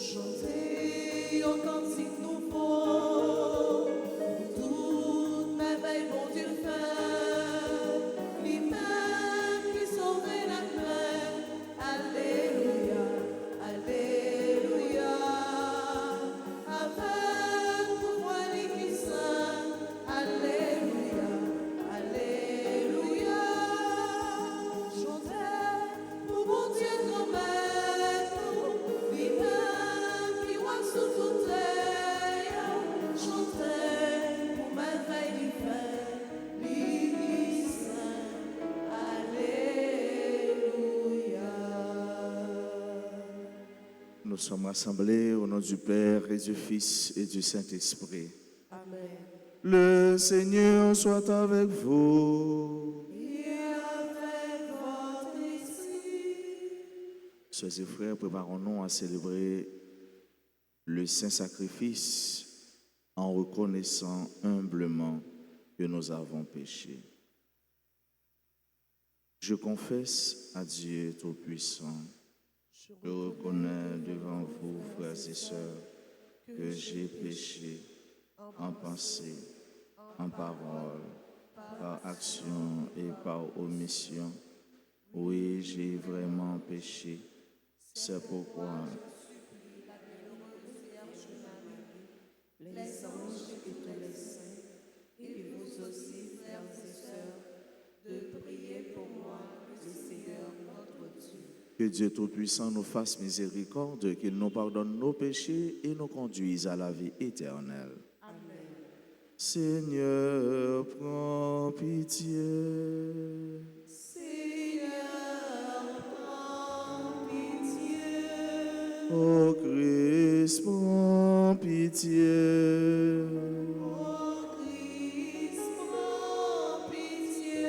Chantez au cantique nouveau, toute merveille bon Dieu fait, lui-même qui sauve la paix. Alléluia, Alléluia, avec pouvoir qui saint. Alléluia, Alléluia, chantez pour bon Dieu grand maître, lui-même qui roi sous toute terre. Chantez pour merveille qui fait, lui saint. Alléluia. Nous sommes rassemblés au nom du Père et du Fils et du Saint-Esprit. Amen. Le Seigneur soit avec vous. Et avec votre esprit. Sœurs et frères, préparons-nous à célébrer le saint sacrifice en reconnaissant humblement que nous avons péché. Je confesse à Dieu Tout-Puissant, je reconnais devant vous, frères et sœurs, que j'ai péché en pensée, en parole, par action et par omission. Oui, j'ai vraiment péché. C'est pourquoi Les anges et tous les saints, et vous aussi, frères et sœurs, de prier pour moi, le Seigneur notre Dieu. que Dieu Tout-Puissant nous fasse miséricorde, qu'il nous pardonne nos péchés et nous conduise à la vie éternelle. Amen. Seigneur, prends pitié. Seigneur, prends pitié. Ô Christ, prends pitié. Ô Christ, prends pitié.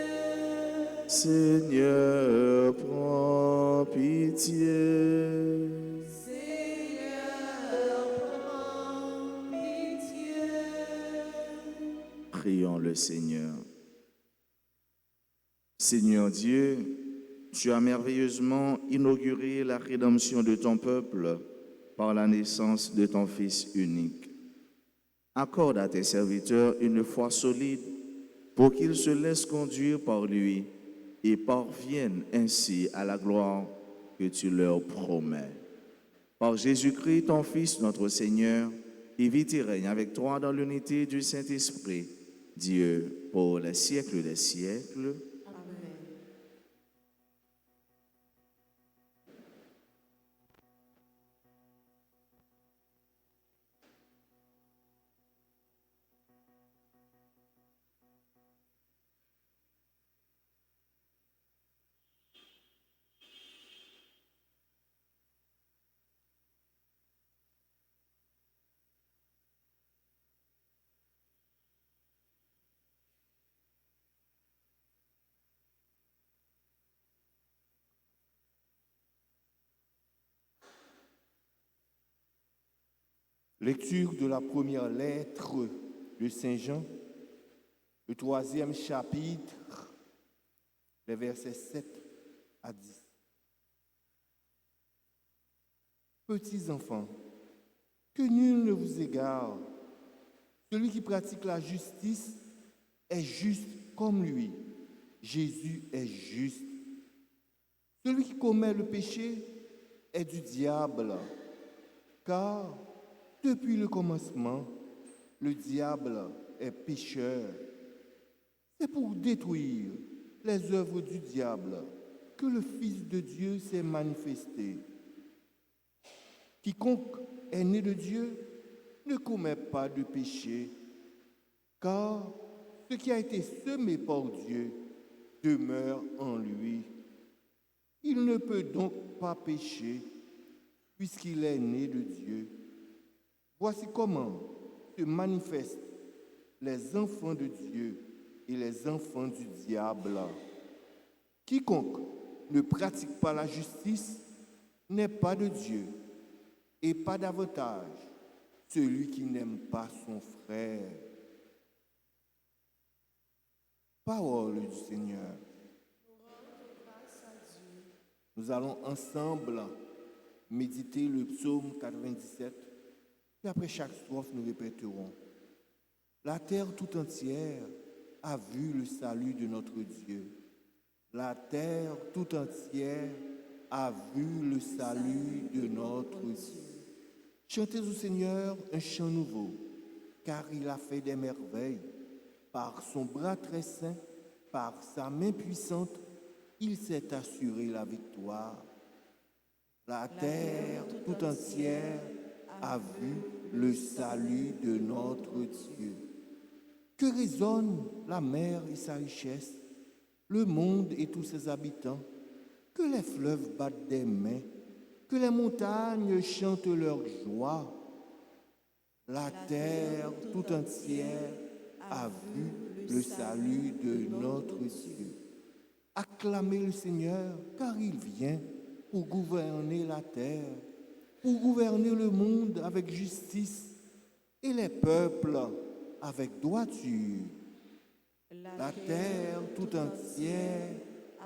Seigneur, prends pitié. Seigneur, prends pitié. Prions le Seigneur. Seigneur Dieu, tu as merveilleusement inauguré la rédemption de ton peuple par la naissance de ton Fils unique. Accorde à tes serviteurs une foi solide pour qu'ils se laissent conduire par lui et parviennent ainsi à la gloire que tu leur promets. Par Jésus-Christ, ton Fils, notre Seigneur, qui vit et règne avec toi dans l'unité du Saint-Esprit, Dieu, pour les siècles des siècles. Amen. Lecture de la première lettre de Saint Jean, le 3e chapitre, les versets 7 à 10. Petits enfants, que nul ne vous égare. Celui qui pratique la justice est juste comme lui. Jésus est juste. Celui qui commet le péché est du diable, car depuis le commencement, le diable est pécheur. C'est pour détruire les œuvres du diable que le Fils de Dieu s'est manifesté. Quiconque est né de Dieu ne commet pas de péché, car ce qui a été semé par Dieu demeure en lui. Il ne peut donc pas pécher, puisqu'il est né de Dieu. Voici comment se manifestent les enfants de Dieu et les enfants du diable. Quiconque ne pratique pas la justice n'est pas de Dieu, et pas davantage celui qui n'aime pas son frère. Parole du Seigneur. Nous allons ensemble méditer le psaume 97, et après chaque strophe, nous répéterons. La terre tout entière a vu le salut de notre Dieu. La terre tout entière a vu le salut de notre Dieu. Chantez au Seigneur un chant nouveau, car il a fait des merveilles. Par son bras très saint, par sa main puissante, il s'est assuré la victoire. La terre tout entière a vu le salut de notre Dieu. Que résonne la mer et sa richesse, le monde et tous ses habitants, que les fleuves battent des mains, que les montagnes chantent leur joie. La terre tout entière a vu le salut de notre Dieu. Acclamez le Seigneur, car il vient pour gouverner la terre, pour gouverner le monde avec justice et les peuples avec droiture. La terre tout entière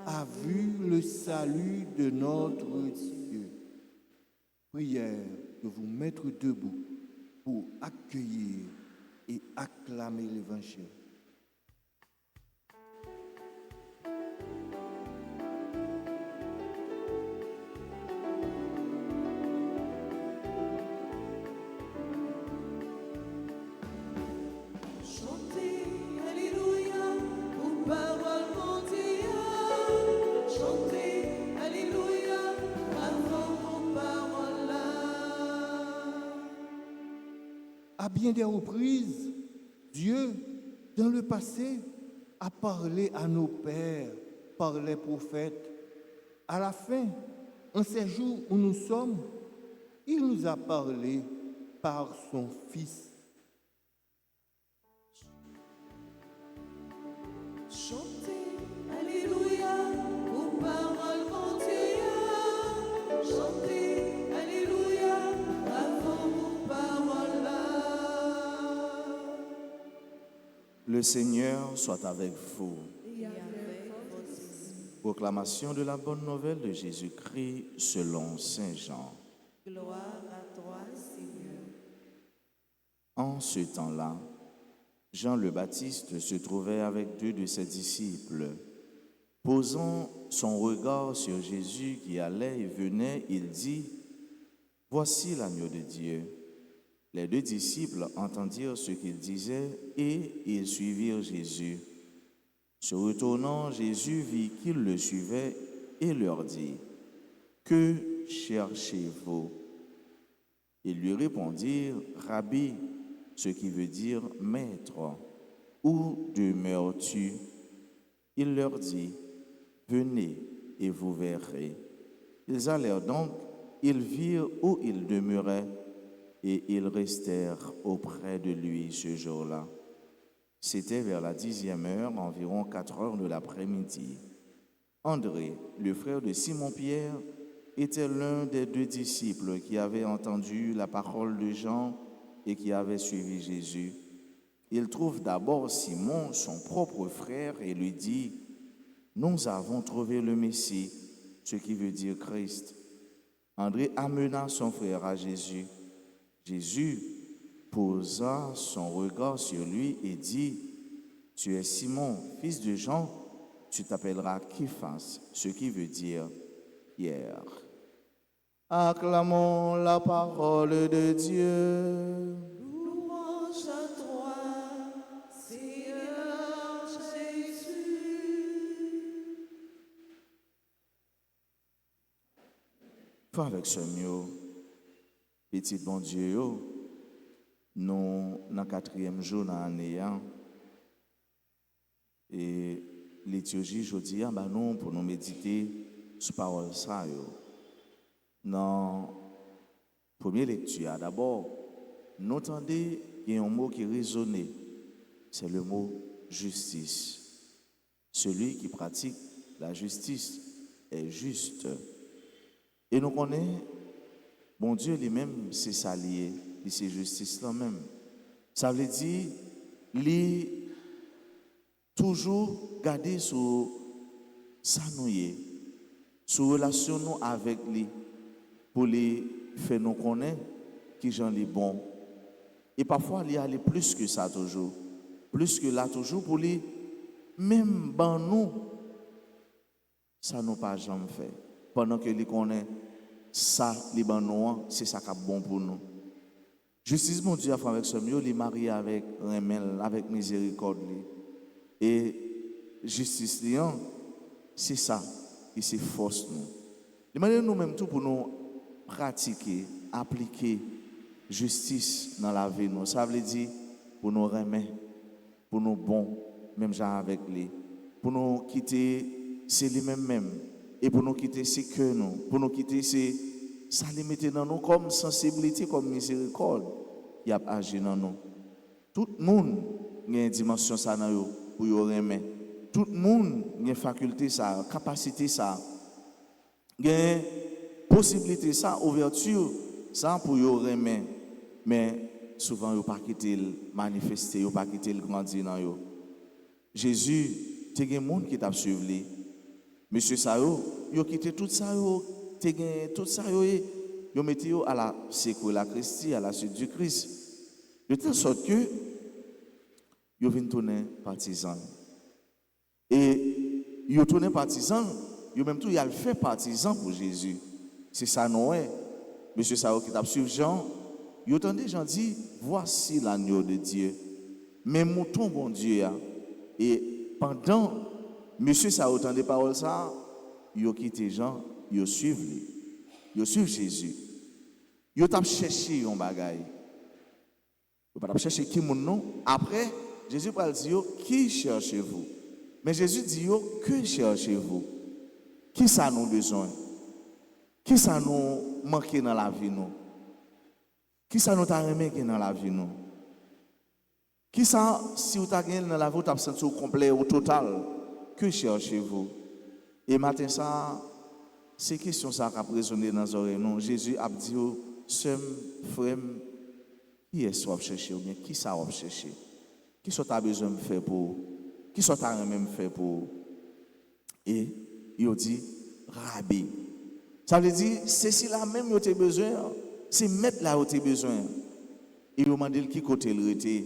a vu le salut de notre Dieu. Prière de vous mettre debout pour accueillir et acclamer l'Évangile. À bien des reprises, Dieu, dans le passé, a parlé à nos pères par les prophètes. À la fin, en ces jours où nous sommes, il nous a parlé par son Fils. Chantez, Alléluia, aux paroles entières. Chantez, Alléluia, avant vos paroles-là. Le Seigneur soit avec vous. Et avec votre esprit. Proclamation de la bonne nouvelle de Jésus-Christ selon Saint Jean. Gloire à toi, Seigneur. En ce temps-là, Jean le Baptiste se trouvait avec deux de ses disciples. Posant son regard sur Jésus qui allait et venait, il dit, « Voici l'agneau de Dieu. » Les deux disciples entendirent ce qu'il disait et ils suivirent Jésus. Se retournant, Jésus vit qu'ils le suivaient et leur dit, « Que cherchez-vous » Ils lui répondirent, « Rabbi », ce qui veut dire « Maître », « Où demeures-tu » Il leur dit, « Venez et vous verrez. » Ils allèrent donc, ils virent où il demeurait, et ils restèrent auprès de lui ce jour-là. C'était vers la 10e heure, environ 4 heures de l'après-midi. André, le frère de Simon-Pierre, était l'un des deux disciples qui avaient entendu la parole de Jean et qui avaient suivi Jésus. Il trouve d'abord Simon, son propre frère, et lui dit, « Nous avons trouvé le Messie, ce qui veut dire Christ. » André amena son frère à Jésus. Jésus posa son regard sur lui et dit, « Tu es Simon, fils de Jean, tu t'appelleras Képhas, ce qui veut dire Pierre. » Acclamons la parole de Dieu. Louange à toi, Seigneur Jésus. Frère avec ce mieux, petit bon Dieu, nous, dans le 4e jour de l'année, et liturgie, je dis, nous, pour nous méditer sur la parole ça. Dans la première lecture, d'abord, nous entendons qu'il y a un mot qui résonne, c'est le mot justice. Celui qui pratique la justice est juste. Et nous connaissons, bon Dieu lui-même, c'est ça lié, et c'est justice là-même. Ça veut dire, lui, toujours garder sur sa nouille, sur relation avec lui, pour les faire nous connaître qui j'en est bon. Et parfois, il y a plus que ça toujours. Plus que là toujours pour les même dans nous, ça nous pas jamais fait. Pendant que les connaît ça, les ban nous, c'est ça qui est bon pour nous. Justice, mon Dieu, avec ce mieux, il est marié avec remel, avec miséricorde. Et justice, c'est ça qui c'est force nous. Demandez nous-mêmes tout pour nous pratiquer, appliquer justice dans la vie. Nous. Ça veut dire pour nous remettre, pour nous bons, même genre avec lui. Pour nous quitter, c'est lui-même. Et pour nous quitter, c'est que nous. Pour nous quitter, c'est ça les mettre dans nous comme sensibilité, comme miséricorde qui a agi dans nous. Tout le monde a une dimension ça dans eux pour y remettre. Tout le monde a une faculté ça, capacité ça, une possibilité ça, ouverture ça pour y remettre. Mais souvent, ils n'ont pas quitté le manifester, ils n'ont pas quitté le grandir dans eux. Jésus, il y a des gens qui t'a suivi. Monsieur Sao, il a quitté tout ça, tout ça, il a mis à la sécurité, la Christie, à la suite du Christ. De telle sorte que, il vient tourner partisan. Et il tourné partisan, il même tout, il a fait partisan pour Jésus. C'est ça, Noé. Monsieur Sao qui t'a suivi Jean, il a entendu Jean dit, voici l'agneau de Dieu. Mais mouton, bon Dieu, et pendant, monsieur Sao entendait paroles ça, il a quitté Jean, il a suivi lui. Il a suivi Jésus. Il a cherché un bagaille. Il a cherché qui mon nom. Après, Jésus va dire, qui cherchez-vous? Mais Jésus dit, que cherchez-vous? Qui ça nous besoin? Qui ça nous manque dans la vie nous? Qui ça nous t'a remis dans la vie nous? Qui ça, si vous t'avez dans la vie, vous avez senti au complet, au total? Que cherchez-vous? Et matin ça, c'est question ça qui a résonné dans les oreilles. Non, Jésus a dit, sem, frère, qui est-ce que vous cherchez? Ou bien qui ça vous chercher? Qui ça t'as besoin de faire pour? Qui ça t'as même fait pour? Et il dit, Rabbi. Ça veut dire, c'est si là même vous avez besoin, c'est mettre là où vous avez besoin. Et il m'a dit qui côté le était,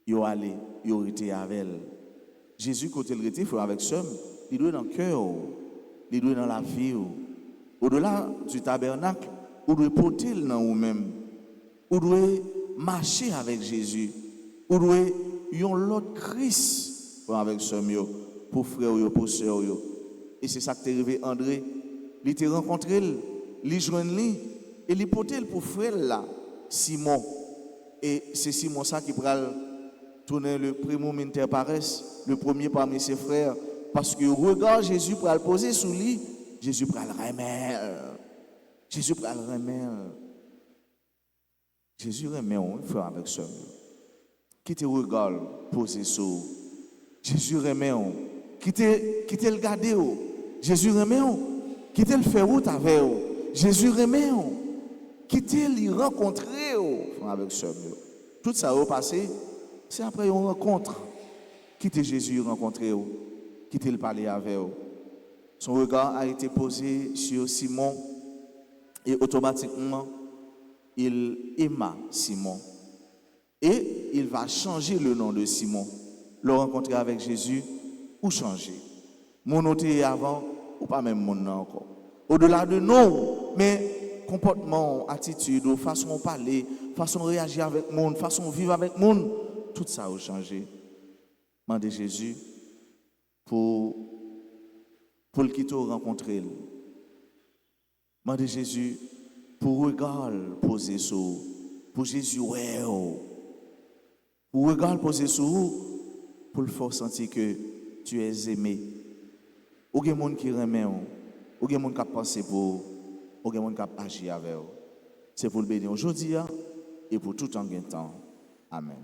il a allé, il a été avec elle. Jésus côté le était, il faut avec somme, il doit dans le cœur, il doit dans la vie. Au-delà du tabernacle, vous devez porter dans vous-même. Vous devez marcher avec Jésus. Vous devez avoir l'autre Christ avec somme, pour frère, pour soeur. Et c'est ça que t'es arrivé André. Il t'a rencontré, il joint lui, et il porté pour frère là, Simon. Et c'est Simon ça qui prend tourner le primo inter pares, le premier parmi ses frères, parce que regarde Jésus pour le poser sous lui, Jésus prend le remettre. Jésus prend le remettre. Jésus remet un frère avec ça. Qui te regarde poser sous Jésus remet un. Qui te le garde. Jésus remet un. Qui te le fait route avec eux. Jésus remet un. Qui te l'y rencontrer avec ce mieux. Tout ça au passé, c'est après une rencontre. Qui te Jésus rencontré, qui te le parler avec eux. Son regard a été posé sur Simon et automatiquement, il aima Simon. Et il va changer le nom de Simon. Le rencontrer avec Jésus ou changer. Mon noté avant ou pas même mon nom encore. Au-delà de nom, mais comportement, attitude, façon de parler, façon de réagir avec le monde, façon de vivre avec le monde, tout ça a changé. Mandez Jésus pour le quitter rencontrer. Mandez Jésus pour regarder poser sur pour Jésus ouais. Pour regarder poser sur pour le faire sentir que tu es aimé. Ou gen moun qui remet ou gen moun qui penser pour ou gen moun qui agir avec. C'est pour le bénir aujourd'hui et pour tout en temps. Amen.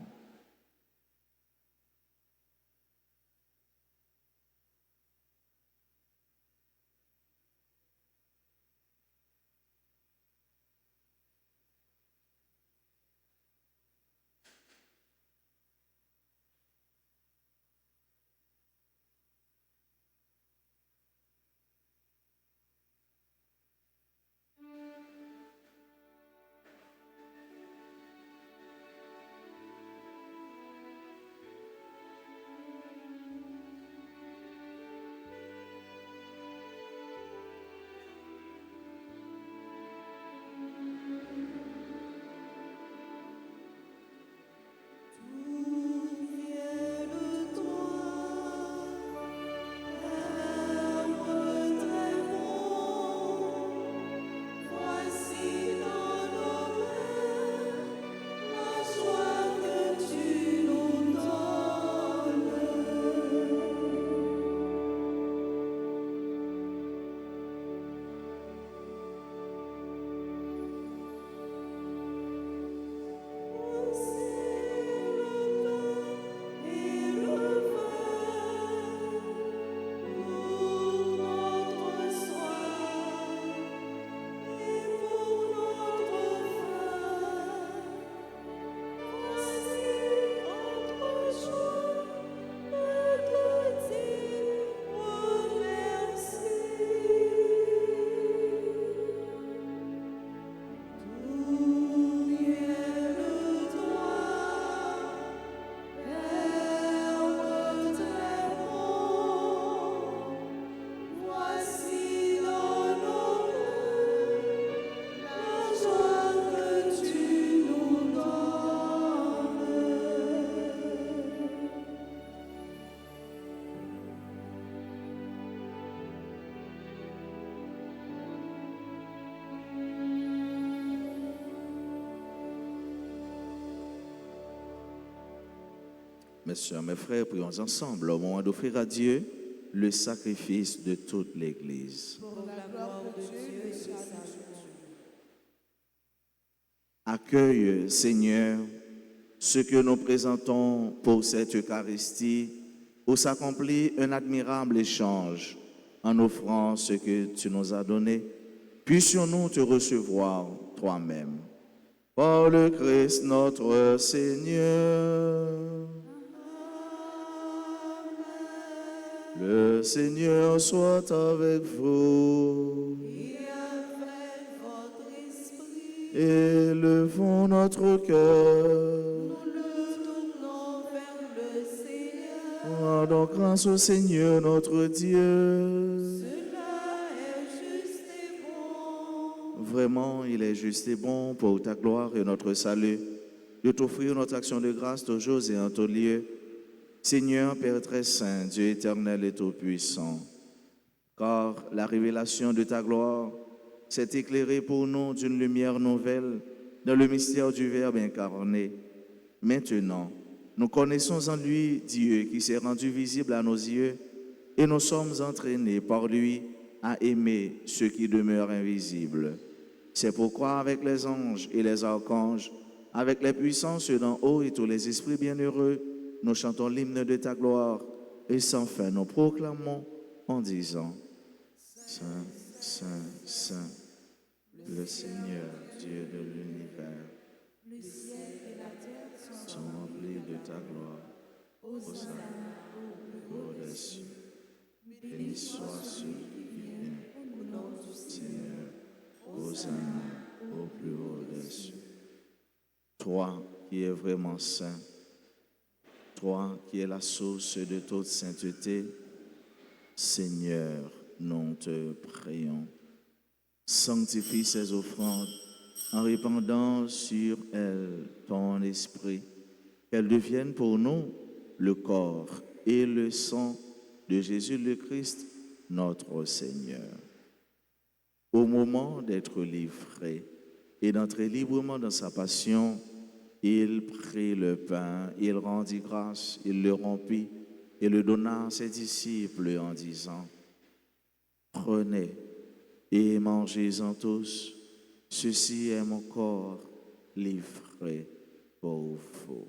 Mes sœurs, mes frères, prions ensemble au moment d'offrir à Dieu le sacrifice de toute l'Église. Pour la gloire de Dieu et le salut du monde. Accueille, Seigneur, ce que nous présentons pour cette Eucharistie, où s'accomplit un admirable échange en offrant ce que tu nous as donné. Puissions-nous te recevoir toi-même. Par le Christ notre Seigneur. Le Seigneur soit avec vous. Et avec votre esprit, Élevons notre cœur. nous le tournons vers le Seigneur. Rendons grâce au Seigneur notre Dieu. Cela est juste et bon. Vraiment, il est juste et bon pour ta gloire et notre salut de t'offrir notre action de grâce toujours et en tout lieu. Seigneur, Père très saint, Dieu éternel et tout-puissant, car la révélation de ta gloire s'est éclairée pour nous d'une lumière nouvelle dans le mystère du Verbe incarné. Maintenant, nous connaissons en lui Dieu qui s'est rendu visible à nos yeux et nous sommes entraînés par lui à aimer ceux qui demeurent invisibles. C'est pourquoi avec les anges et les archanges, avec les puissances d'en haut et tous les esprits bienheureux, nous chantons l'hymne de ta gloire et sans fin nous proclamons en disant: Saint, Saint, Saint, le Seigneur, Dieu de l'univers, Le ciel et la terre sont remplis de ta gloire. Hosanna au plus haut Au des des cieux. cieux, béni soit celui qui vient Au nom du Seigneur. Seigneur, Hosanna au plus haut des cieux. Toi qui es vraiment saint, toi qui es la source de toute sainteté, Seigneur, nous te prions. Sanctifie ces offrandes en répandant sur elles ton esprit, qu'elles deviennent pour nous le corps et le sang de Jésus le Christ, notre Seigneur. Au moment d'être livré et d'entrer librement dans sa passion, il prit le pain, il rendit grâce, il le rompit et le donna à ses disciples en disant: Prenez et mangez-en tous, ceci est mon corps livré pour vous.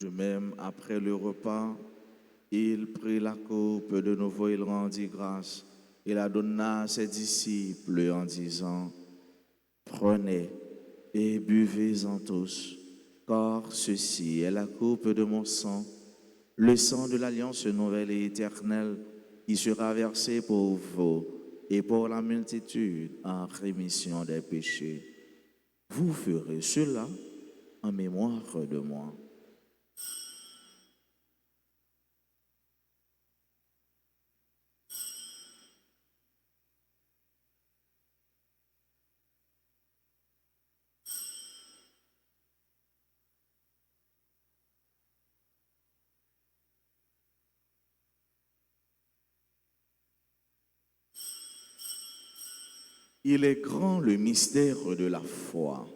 De même, après le repas, il prit la coupe, de nouveau il rendit grâce, et la donna à ses disciples en disant: Prenez et buvez-en tous, car ceci est la coupe de mon sang, le sang de l'alliance nouvelle et éternelle, qui sera versé pour vous et pour la multitude en rémission des péchés. Vous ferez cela en mémoire de moi. Il est grand le mystère de la foi.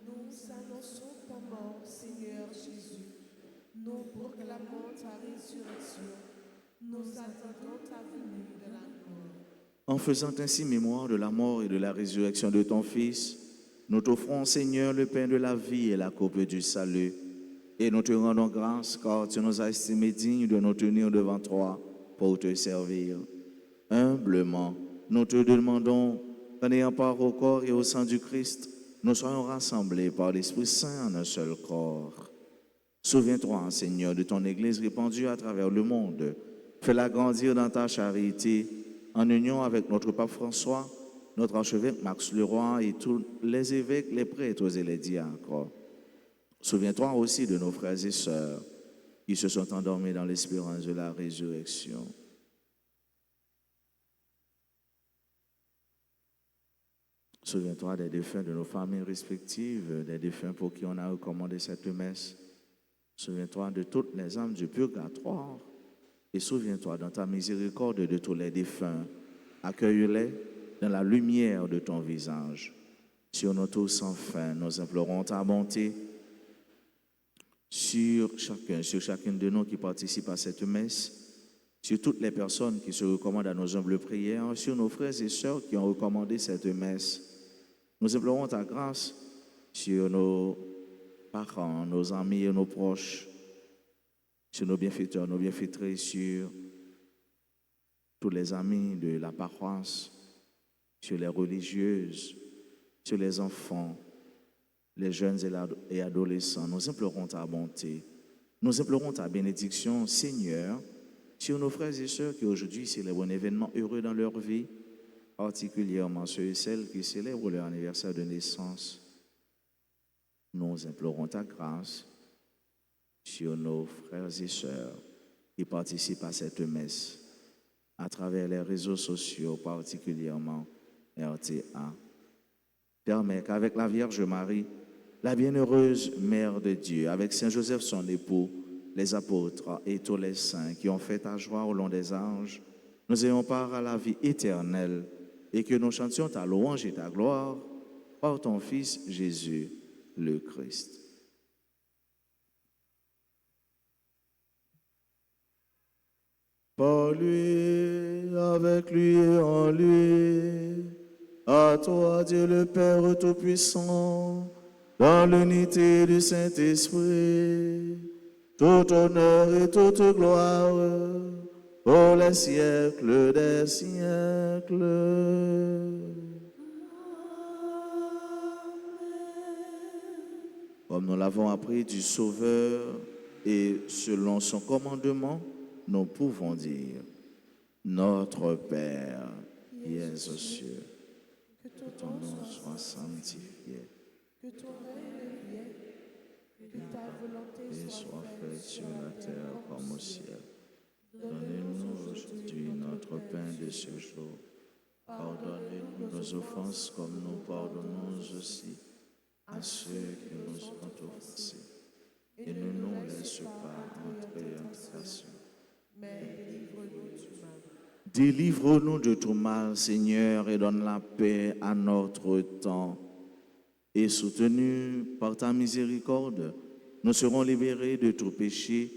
Nous annonçons ta mort, Seigneur Jésus. Nous proclamons ta résurrection. Nous attendons ta venue de la gloire. En faisant ainsi mémoire de la mort et de la résurrection de ton Fils, nous t'offrons, Seigneur, le pain de la vie et la coupe du salut. Et nous te rendons grâce car tu nous as estimés dignes de nous tenir devant toi pour te servir. Humblement, nous te demandons qu'en ayant part au corps et au sang du Christ, nous soyons rassemblés par l'Esprit Saint en un seul corps. Souviens-toi, Seigneur, de ton Église répandue à travers le monde. Fais-la grandir dans ta charité, en union avec notre pape François, notre archevêque Max Leroy et tous les évêques, les prêtres et les diacres. Souviens-toi aussi de nos frères et sœurs qui se sont endormis dans l'espérance de la résurrection. Souviens-toi des défunts de nos familles respectives, des défunts pour qui on a recommandé cette messe. Souviens-toi de toutes les âmes du purgatoire et souviens-toi dans ta miséricorde de tous les défunts. Accueille-les dans la lumière de ton visage. Sur nous tous, enfin, nous implorons ta bonté sur chacune de nous qui participe à cette messe, sur toutes les personnes qui se recommandent à nos humbles prières, sur nos frères et sœurs qui ont recommandé cette messe. Nous implorons ta grâce sur nos parents, nos amis et nos proches, sur nos bienfaiteurs, nos bienfaitrices, sur tous les amis de la paroisse, sur les religieuses, sur les enfants, les jeunes et adolescents. Nous implorons ta bonté. Nous implorons ta bénédiction, Seigneur, sur nos frères et sœurs qui aujourd'hui célèbrent un événement heureux dans leur vie, particulièrement ceux et celles qui célèbrent leur anniversaire de naissance. Nous implorons ta grâce sur nos frères et sœurs qui participent à cette messe à travers les réseaux sociaux, particulièrement RTA. Permets qu'avec la Vierge Marie, la bienheureuse Mère de Dieu, avec Saint Joseph son époux, les apôtres et tous les saints qui ont fait ta joie au long des âges, nous ayons part à la vie éternelle et que nous chantions ta louange et ta gloire par ton Fils Jésus le Christ. Par lui, avec lui et en lui, à toi Dieu le Père Tout-Puissant, dans l'unité du Saint-Esprit, tout honneur et toute gloire pour les siècles des siècles. Comme nous l'avons appris du Sauveur et selon son commandement, nous pouvons dire: Notre Père qui es aux cieux, Que ton nom soit sanctifié, que ton règne vienne, que ta volonté et soit faite sur la terre comme au ciel. Donne-nous aujourd'hui notre pain de ce jour. Pardonne-nous nos offenses comme nous pardonnons aussi à ceux qui nous ont offensés. Et ne nous laisse pas entrer en tentation, mais délivre-nous du mal. Délivre-nous de tout mal, Seigneur, et donne la paix à notre temps. Et soutenus par ta miséricorde, nous serons libérés de tout péché,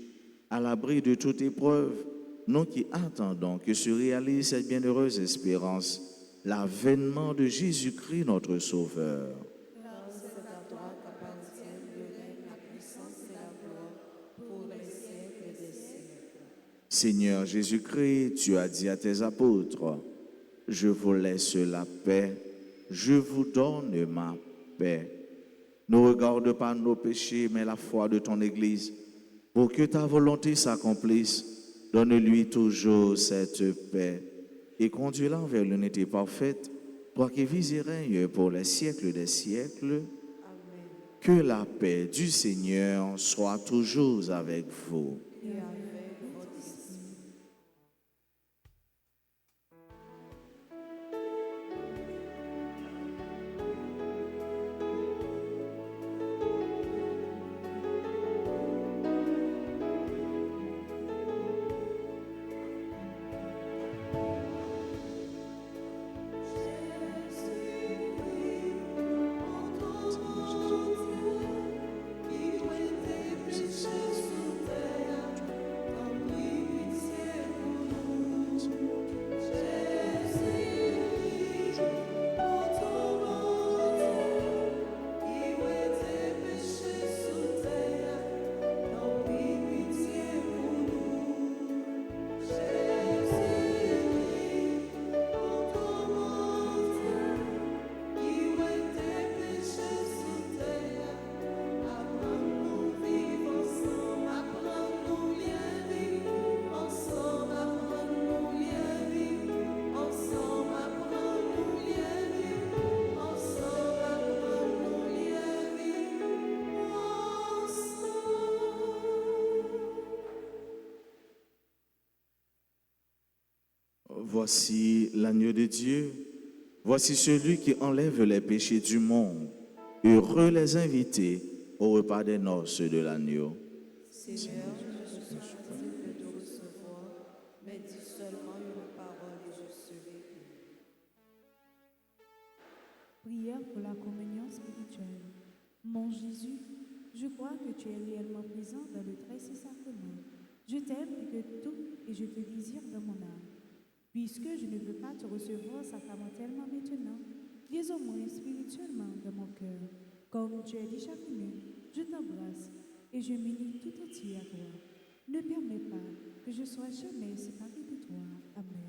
à l'abri de toute épreuve, nous qui attendons que se réalise cette bienheureuse espérance, l'avènement de Jésus-Christ, notre Sauveur. Car c'est à toi qu'appartiennent le règne, la puissance et la gloire pour les siècles des siècles. Seigneur Jésus-Christ, tu as dit à tes apôtres: je vous laisse la paix, je vous donne ma paix. Ne regarde pas nos péchés, mais la foi de ton Église. Pour que ta volonté s'accomplisse, donne-lui toujours cette paix et conduis-la vers l'unité parfaite, toi qui vis et règnes pour les siècles des siècles. Amen. Que la paix du Seigneur soit toujours avec vous. Et avec votre esprit. Voici l'agneau de Dieu, Voici celui qui enlève les péchés du monde. Heureux les invités au repas des noces de l'agneau. Seigneur, je suis digne de te recevoir, mais dis seulement une parole et je serai guéri. Prière pour la communion spirituelle. Mon Jésus, je crois que tu es réellement présent dans le très saint sacrement. Je t'aime plus que tout et je te désire dans mon âme. Puisque je ne peux pas te recevoir sacramentellement maintenant, viens au moins spirituellement dans mon cœur. Comme tu es déjà venu, je t'embrasse et je m'unis tout entier à toi. Ne permets pas que je sois jamais séparé de toi. Amen.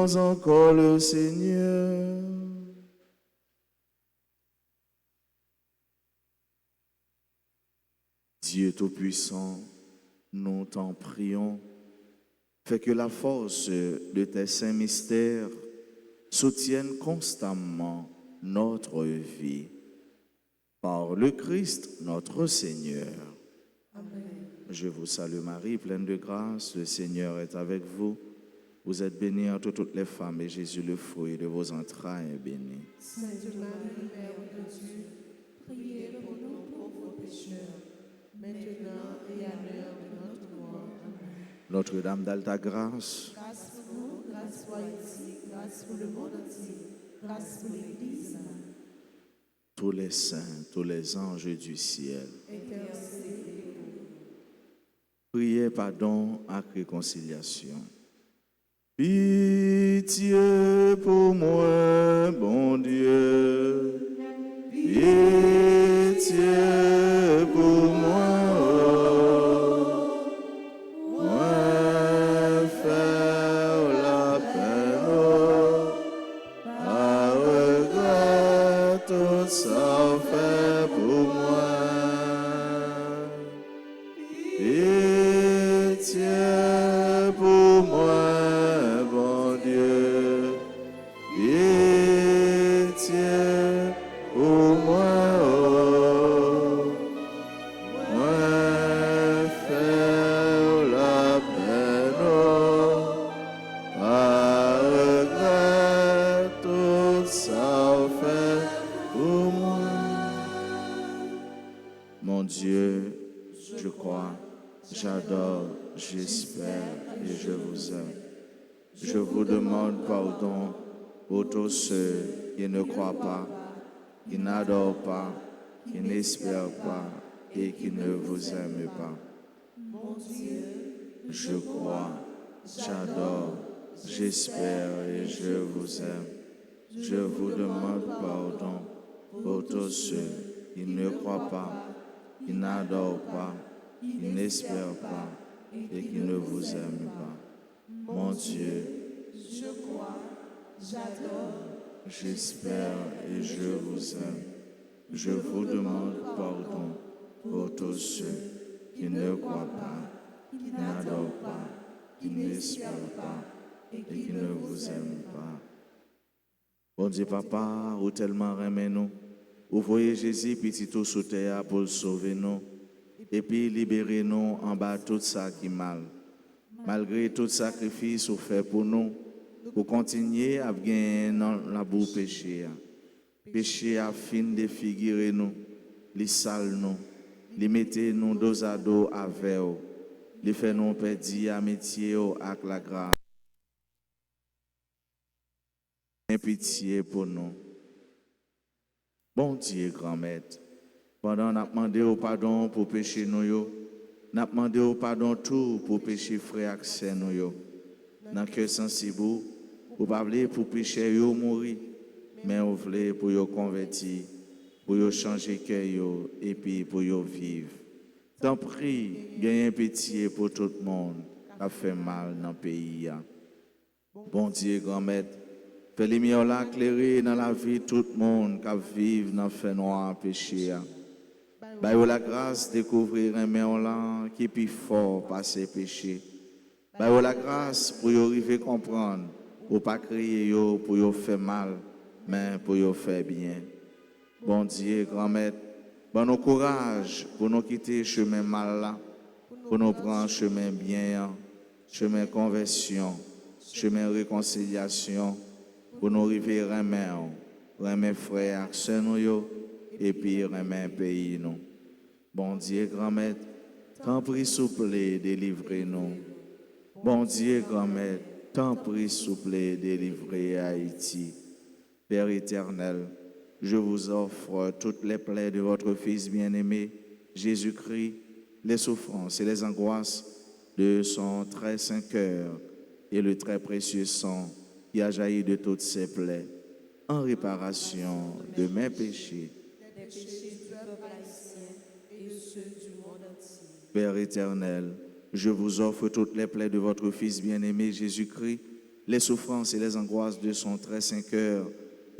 Prions encore le Seigneur. Dieu Tout-Puissant, nous t'en prions, fais que la force de tes saints mystères soutienne constamment notre vie. Par le Christ, notre Seigneur. Amen. Je vous salue Marie, pleine de grâce, le Seigneur est avec vous. Vous êtes bénie entre toutes les femmes et Jésus, le fruit de vos entrailles, est béni. Sainte Marie, Mère de Dieu, priez pour nous pauvres pécheurs, maintenant et à l'heure de notre mort. Amen. Notre-Dame d'Alta Grâce, Grâce pour nous, grâce soit ici, grâce pour le monde entier, grâce pour l'Église, tous les saints, tous les anges du ciel, intercédez pour nous. priez pardon à réconciliation. Pitié pour moi, bon Dieu, pitié pour moi, moi faire la peine, à regret tout ça fait pour moi. Pitié pour moi, bon Dieu, pitié pour moi, oh, moi faire la peine, oh, par regret tout ça fait pour moi. Mon Dieu, je crois, j'adore, j'espère et je vous aime. Je vous demande pardon pour tous ceux qui ne croient pas, qui n'adorent pas, qui n'espèrent pas et qui ne vous aiment pas. Mon Dieu, Je crois, j'adore, j'espère et je vous aime. Je vous demande pardon pour tous ceux qui ne croient pas, qui n'adorent pas, qui n'espèrent pas et qui ne vous aiment pas. Mon Dieu, je crois, j'adore, j'espère et je vous aime. Je vous demande pardon pour tous ceux qui ne croient pas, qui n'adorent pas, qui n'espèrent pas et qui ne vous aiment pas. Bon Dieu, Papa, ou tellement aimez nous, vous voyez Jésus petit tout sous terre pour le sauver nous, et puis libérer nous en bas tout ça qui est mal. Malgré tout sacrifice ou fait pour nous, pour continuer à gagner dans la boue péché. Péché a fin défigurer nous, les sales nous, les mettre nous dos à dos avec eux, les faire nous perdre amitié avec la grâce. Pitié pour nous. Bon Dieu, grand maître, pendant qu'on a demandé au pardon pour péché nous, nous avons demandé au pardon tout pour péché frère accès nous. Dans le cœur sensible, vous ne parlez pour péché yo mourir, mais vous voulez pour yo convertir, pour yo changer cœur yo et puis pour yo vivre. Tant prie, gagnez pitié pour tout le monde qui a fait mal dans le pays. Bon Dieu, grand maître, fais lumière là éclairer dans la vie de tout le monde qui vit dans le fait noir péché. Baille la grâce de découvrir un meilleur là qui est plus fort par ses péchés. Baille la grâce pour y arriver à comprendre, pour pas crier yo, pour y faire mal, mais pour y faire bien. Bon Dieu, grand maître, bon nous courage pour nous quitter le chemin mal là, pour nous prendre le chemin bien, chemin conversion, chemin réconciliation, pour nous arriver à remettre frères, sœurs nous, et puis remettre pays nous. Bon Dieu, grand maître, tant prie souple, délivrez-nous. Bon Dieu, grand maître, tant prie souple, délivrez Haïti. Père éternel, je vous offre toutes les plaies de votre Fils bien-aimé, Jésus-Christ, les souffrances et les angoisses de son très saint cœur et le très précieux sang qui a jailli de toutes ses plaies, en réparation de mes péchés. des péchés du peuple haïtien et de ceux du monde entier. Père éternel, je vous offre toutes les plaies de votre Fils bien-aimé Jésus-Christ, les souffrances et les angoisses de son très saint cœur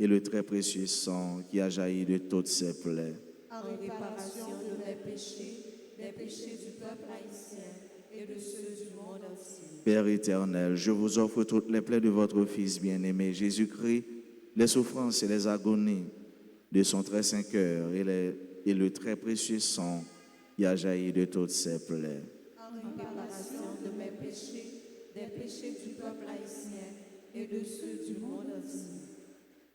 et le très précieux sang qui a jailli de toutes ses plaies. En réparation de mes péchés, des péchés du peuple haïtien et de ceux du monde entier. Père éternel, je vous offre toutes les plaies de votre Fils bien-aimé, Jésus-Christ, les souffrances et les agonies de son très saint cœur et le très précieux sang qui a jailli de toutes ses plaies. En réparation de mes péchés, des péchés du peuple haïtien et de ceux du monde entier.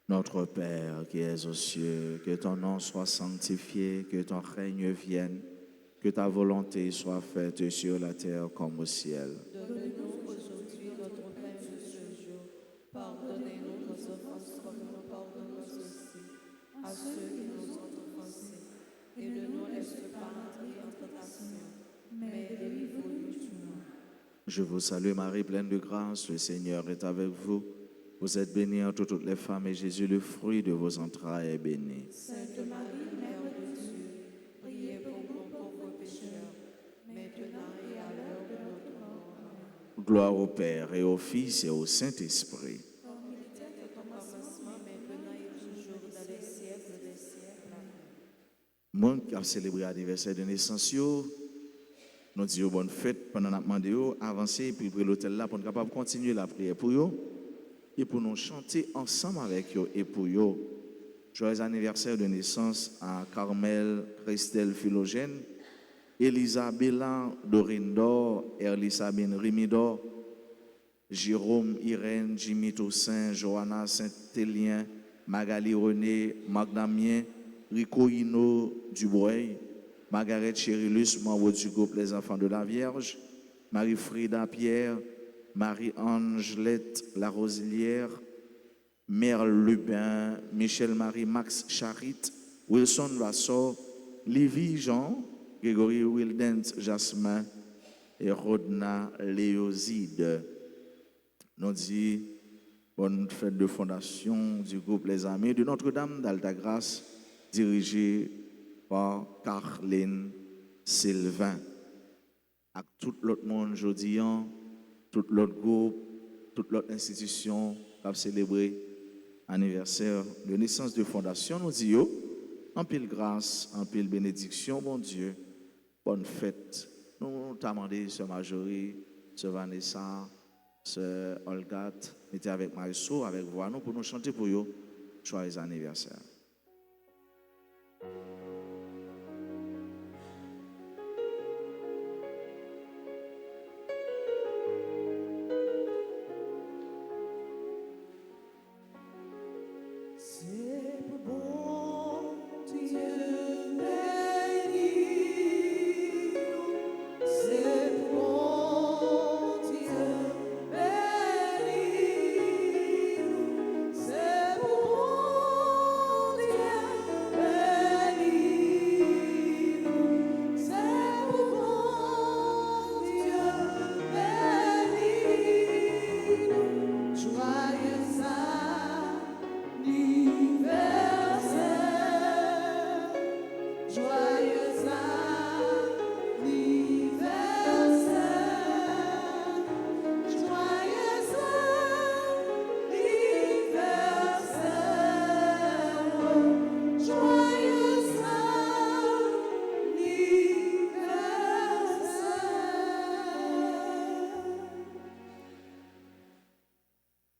Notre Père qui es aux cieux, que ton nom soit sanctifié, que ton règne vienne, que ta volonté soit faite sur la terre comme au ciel. Donne-nous aujourd'hui notre pain de ce jour. Pardonnez-nous nos offenses comme nous pardonnons aussi à ceux qui nous ont offensés. Et ne nous laisse pas entrer en tentation, mais délivre-nous du mal. Je vous salue Marie, pleine de grâce, le Seigneur est avec vous. Vous êtes bénie entre toutes les femmes et Jésus, le fruit de vos entrailles, est béni. Sainte Marie, Mère de Dieu, priez pour nous pauvres pécheurs, maintenant et à l'heure de notre mort. Amen. Gloire au Père et au Fils et au Saint-Esprit. Comme il était au commencement, maintenant et toujours, dans les siècles des siècles. Amen. Moi qui a célébré l'anniversaire de naissance, nous disons bonne fête pendant que nous demandons avancer puis pour l'hôtel là pour nous capable continuer la prière pour eux et pour nous chanter ensemble avec eux et pour eux. Joyeux anniversaire de naissance à Carmel Christelle Philogène, Elisabella Dorindor, Erli Sabine Rimidor, Jérôme Irène, Jimmy Toussaint, Johanna Saint-Élien, Magali René, Magdamien, Rico Hino Dubois, Margaret Cherilus, membre du groupe Les Enfants de la Vierge, Marie-Frida Pierre, Marie-Angelette Larosilière, Mère Lubin, Michel-Marie Max Charit, Wilson Vassor, Livy Jean, Grégory Wildens Jasmin et Rodna Léoside. Nous dit bonne fête de fondation du groupe Les Amis de Notre-Dame d'Altagrace, dirigé par Carline Sylvain. À tout l'autre monde aujourd'hui, tout l'autre groupe, toute l'autre institution qui a célébré l'anniversaire de naissance de fondation, nous disons en pile grâce, en pile bénédiction, bon Dieu, bonne fête. Nous t'avons demandé, Sœur Marjorie, Sœur Vanessa, Sœur Olga, était avec Marisol, avec vous, nous pour nous chanter pour vous, joyeux anniversaire.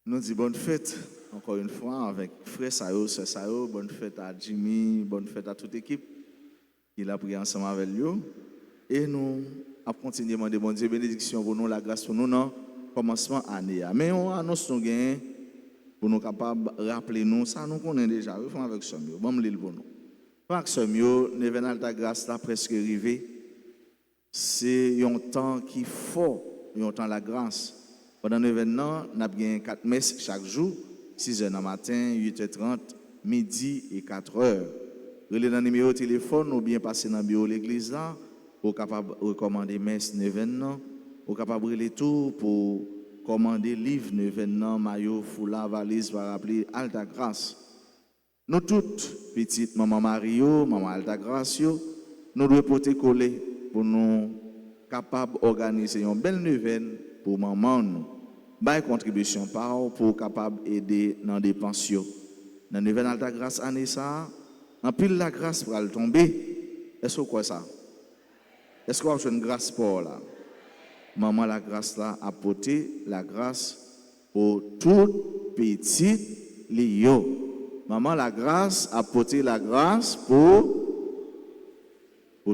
Nous disons bonne fête, encore une fois, avec frère Sao, sœur Sao, bonne fête à Jimmy, bonne fête à toute l'équipe qui a prié ensemble avec lui. Et nous avons continué à demander bon Dieu bénédiction pour nous, la grâce pour nous, dans le commencement de l'année. Mais on annonce nous gain pour nous capables de rappeler nous, ça nous connaît déjà, nous faisons avec Somio, bon l'île pour nous. Avec Somio, l'événement de la grâce là presque arrivé, c'est un temps qui faut, un temps la grâce. Pendant l'événement, nous avons 4 messes chaque jour, 6h du matin, 8h30, midi et 4h. Relez dans le numéro de téléphone ou bien passer dans le bureau de l'église là, pour capable recommander messe l'événement, pour capable relais tout pour commander livre l'événement, maillot, foulard, valise, pour rappeler Alta Grâce. Nous toutes, petites maman Mario, maman Alta Grâce, nous devons porter coller pour nous capables d'organiser une belle nouvelle pour maman nous. bail contribution par pour capable aider dans des pensions. Dans le nouvelle alta grâce année ça, en pile la grâce pour aller tomber. Est-ce que quoi ça? Est-ce qu'on a une grâce pour là? Maman la grâce là a porté la grâce pour toute petite Lio. Maman la grâce a porté la grâce pour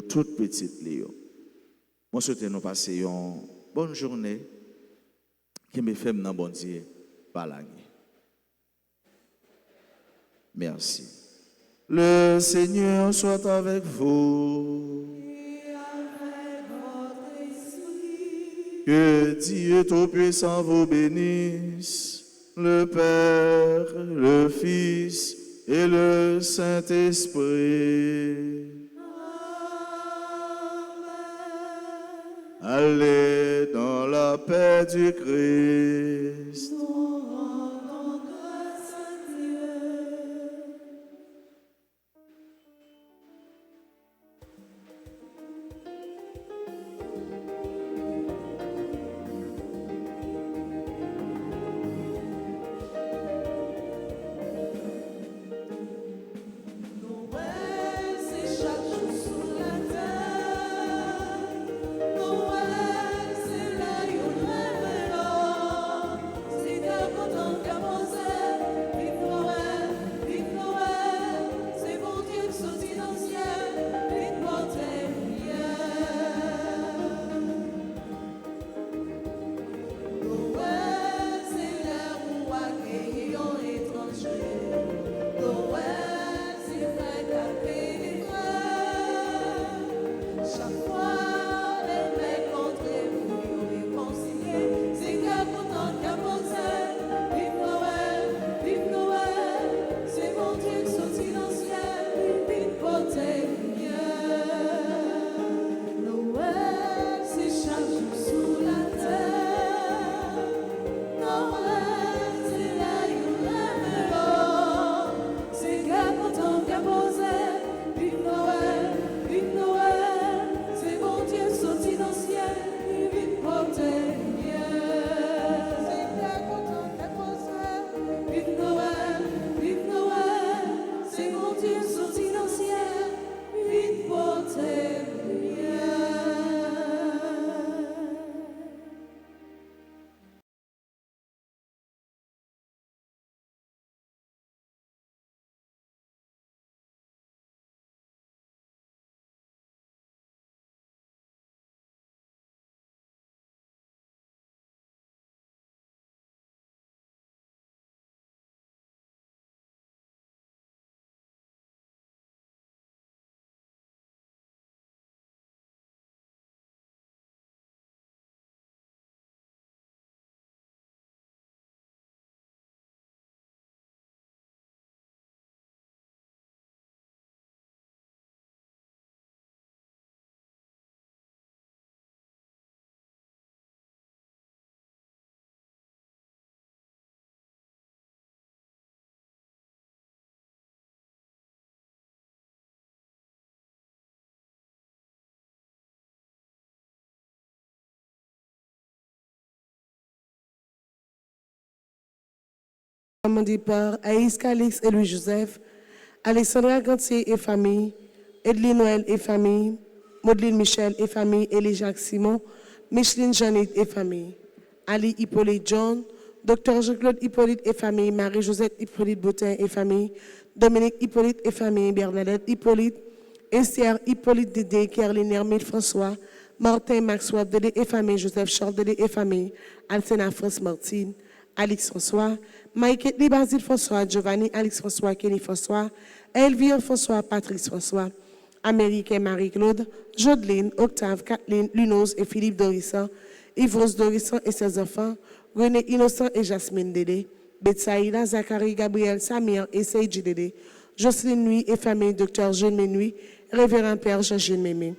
toute petite Lio. Moi souhaite nous passer une bonne journée qui me fait dans bon Dieu par la nuit. Merci. Le Seigneur soit avec vous. Que Dieu Tout-Puissant vous bénisse, le Père, le Fils et le Saint-Esprit. Allez dans la paix du Christ. Commandé par Aïs Calix et Louis-Joseph, Alexandra Gantier et famille, Edline Noël et famille, Maudeline Michel et famille, Elie Jacques Simon, Micheline Janit et famille, Ali Hippolyte John, Dr Jean-Claude Hippolyte et famille, Marie-Josette Hippolyte Boutin et famille, Dominique Hippolyte et famille, Bernadette Hippolyte, Esther Hippolyte Dédé, Kerline Hermile François, Martin Maxwell Dédé et famille, Joseph Charles Dédé et famille, Alcena France Martine, Alix François, Maïkette Basile François, Giovanni Alix François, Kenny François, Elvire François, Patrice François, Amérique et Marie-Claude, Jodeline, Octave, Kathleen, Lunoz et Philippe Dorissan, Yvros Dorissan et ses enfants, René Innocent et Jasmine Dédé, Betsaïda, Zachary, Gabriel, Samir et Seydji Dédé, Jocelyne Nuit et famille, Dr Jeanne Ménuit, Révérend Père Jean-Gilles Mémé.